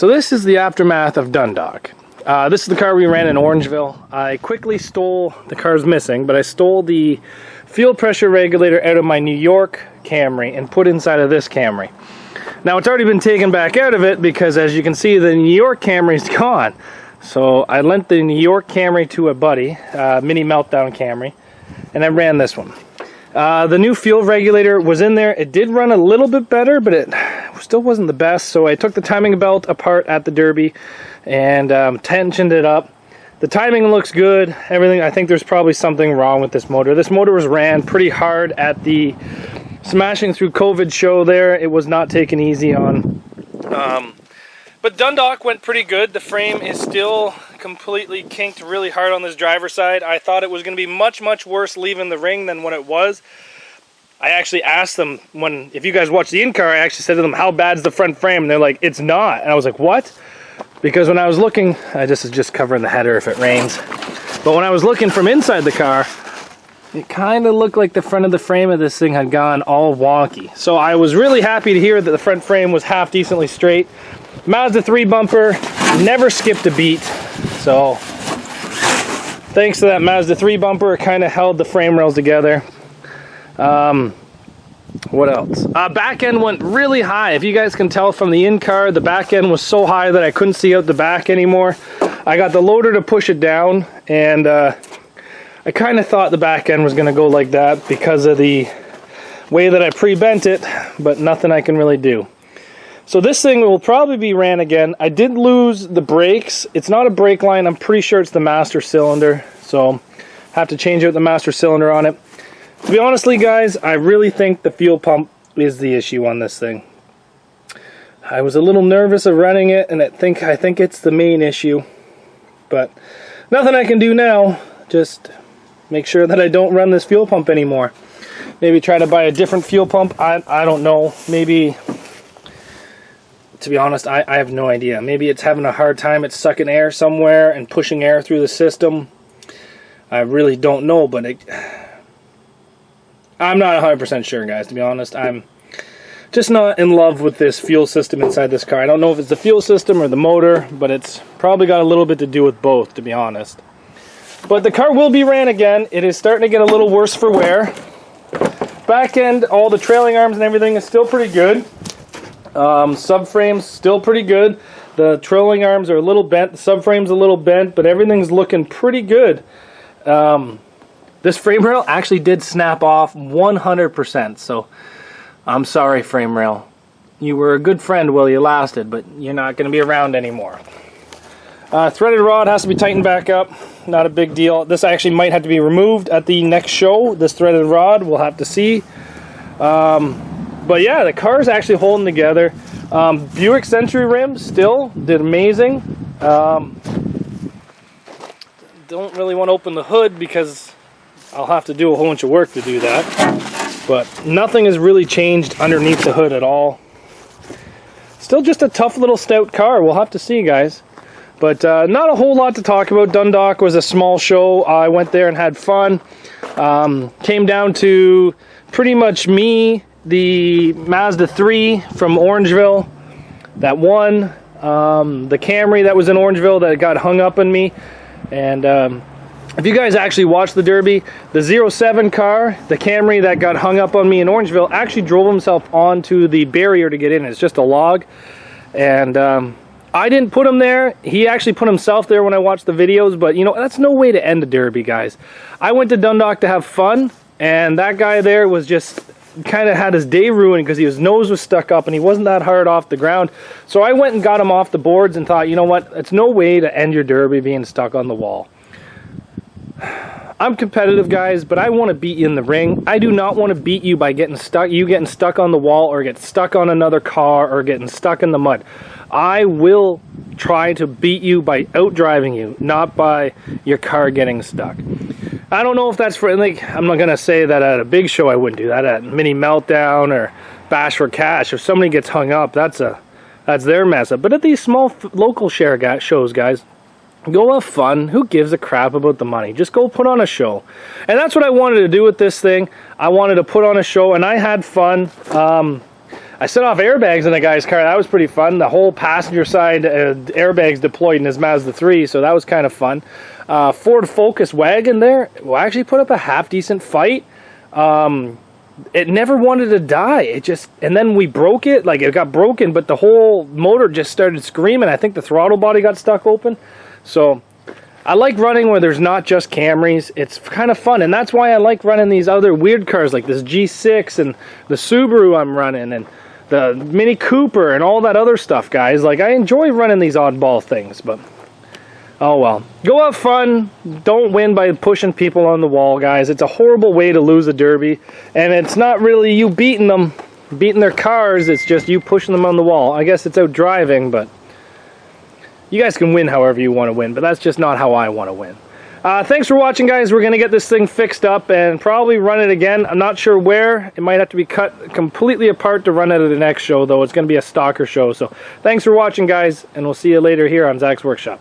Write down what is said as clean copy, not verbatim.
So this is the aftermath of Dundalk. This is the car we ran in Orangeville. I quickly stole, the car's missing, but I stole the fuel pressure regulator out of my New York Camry and put inside of this Camry. Now it's already been taken back out of it because, as you can see, the New York Camry's gone. So I lent the New York Camry to a buddy, mini meltdown Camry, and I ran this one. The new fuel regulator was in there. It did run a little bit better, but it still wasn't the best. So I took the timing belt apart at the Derby and tensioned it up. The timing looks good, everything. I think there's probably something wrong with this motor. This motor was ran pretty hard at the Smashing Through COVID show there. It was not taken easy on. But Dundalk went pretty good. The frame is still completely kinked really hard on this driver's side. I thought it was going to be much, much worse leaving the ring than what it was. I actually asked them, if you guys watched the in-car, I actually said to them, how bad's the front frame? And they're like, it's not. And I was like, what? Because when I was looking, this is just covering the header if it rains. But when I was looking from inside the car, it kind of looked like the front of the frame of this thing had gone all wonky. So I was really happy to hear that the front frame was half decently straight. Mazda 3 bumper never skipped a beat, so thanks to that Mazda 3 bumper, it kind of held the frame rails together. What else? Back end went really high. If you guys can tell from the in-car, the back end was so high that I couldn't see out the back anymore. I got the loader to push it down, and I kind of thought the back end was going to go like that because of the way that I pre-bent it, but nothing I can really do. So this thing will probably be ran again. I did lose the brakes. It's not a brake line. I'm pretty sure it's the master cylinder. So have to change out the master cylinder on it. To be honestly, guys, I really think the fuel pump is the issue on this thing. I was a little nervous of running it, and I think it's the main issue. But nothing I can do now. Just make sure that I don't run this fuel pump anymore. Maybe try to buy a different fuel pump. I don't know. Maybe... To be honest, I have no idea. Maybe it's having a hard time. It's sucking air somewhere and pushing air through the system. I really don't know, but I'm not 100% sure, guys, to be honest. I'm just not in love with this fuel system inside this car. I don't know if it's the fuel system or the motor, but it's probably got a little bit to do with both, to be honest. But the car will be ran again. It is starting to get a little worse for wear. Back end, all the trailing arms and everything is still pretty good. Subframe's still pretty good. The trailing arms are a little bent, the subframe's a little bent, but everything's looking pretty good. This frame rail actually did snap off 100%, so I'm sorry, frame rail. You were a good friend while you lasted, but you're not going to be around anymore. Threaded rod has to be tightened back up. Not a big deal. This actually might have to be removed at the next show, this threaded rod. We'll have to see. But yeah, the car's actually holding together. Buick Century rims still did amazing. Don't really want to open the hood because I'll have to do a whole bunch of work to do that. But nothing has really changed underneath the hood at all. Still just a tough little stout car. We'll have to see, guys. But not a whole lot to talk about. Dundalk was a small show. I went there and had fun. Came down to pretty much me, the Mazda 3 from Orangeville that won, the Camry that was in Orangeville that got hung up on me, and if you guys actually watched the Derby, the 07 car, the Camry that got hung up on me in Orangeville, actually drove himself onto the barrier to get in. It's just a log, and I didn't put him there. He actually put himself there when I watched the videos, but you know, that's no way to end a Derby, guys. I went to Dundalk to have fun, and that guy there was just kind of had his day ruined because his nose was stuck up and he wasn't that hard off the ground. So I went and got him off the boards and thought, you know what, it's no way to end your Derby being stuck on the wall. I'm competitive, guys, but I want to beat you in the ring. I do not want to beat you by getting stuck on the wall, or get stuck on another car, or getting stuck in the mud. I will try to beat you by outdriving you, not by your car getting stuck. I don't know if that's for, like, I'm not going to say that at a big show I wouldn't do that. At Mini Meltdown or Bash for Cash, if somebody gets hung up, that's their mess up. But at these small local shows, guys, go have fun. Who gives a crap about the money? Just go put on a show. And that's what I wanted to do with this thing. I wanted to put on a show, and I had fun. I set off airbags in the guy's car. That was pretty fun. The whole passenger side airbags deployed in his Mazda 3, so that was kind of fun. Ford Focus wagon there, well, actually put up a half-decent fight. It never wanted to die. It just, and then we broke it, like it got broken, but the whole motor just started screaming. I think the throttle body got stuck open. So I like running where there's not just Camrys. It's kind of fun, and that's why I like running these other weird cars like this G6 and the Subaru I'm running and the Mini Cooper and all that other stuff, guys. Like, I enjoy running these oddball things, but oh well. Go have fun. Don't win by pushing people on the wall, guys. It's a horrible way to lose a derby, and it's not really you beating them, beating their cars. It's just you pushing them on the wall. I guess it's out driving, but you guys can win however you want to win, but that's just not how I want to win. Thanks for watching, guys. We're going to get this thing fixed up and probably run it again. I'm not sure where. It might have to be cut completely apart to run it at the next show, though. It's going to be a stalker show. So thanks for watching, guys, and we'll see you later here on Zach's Workshop.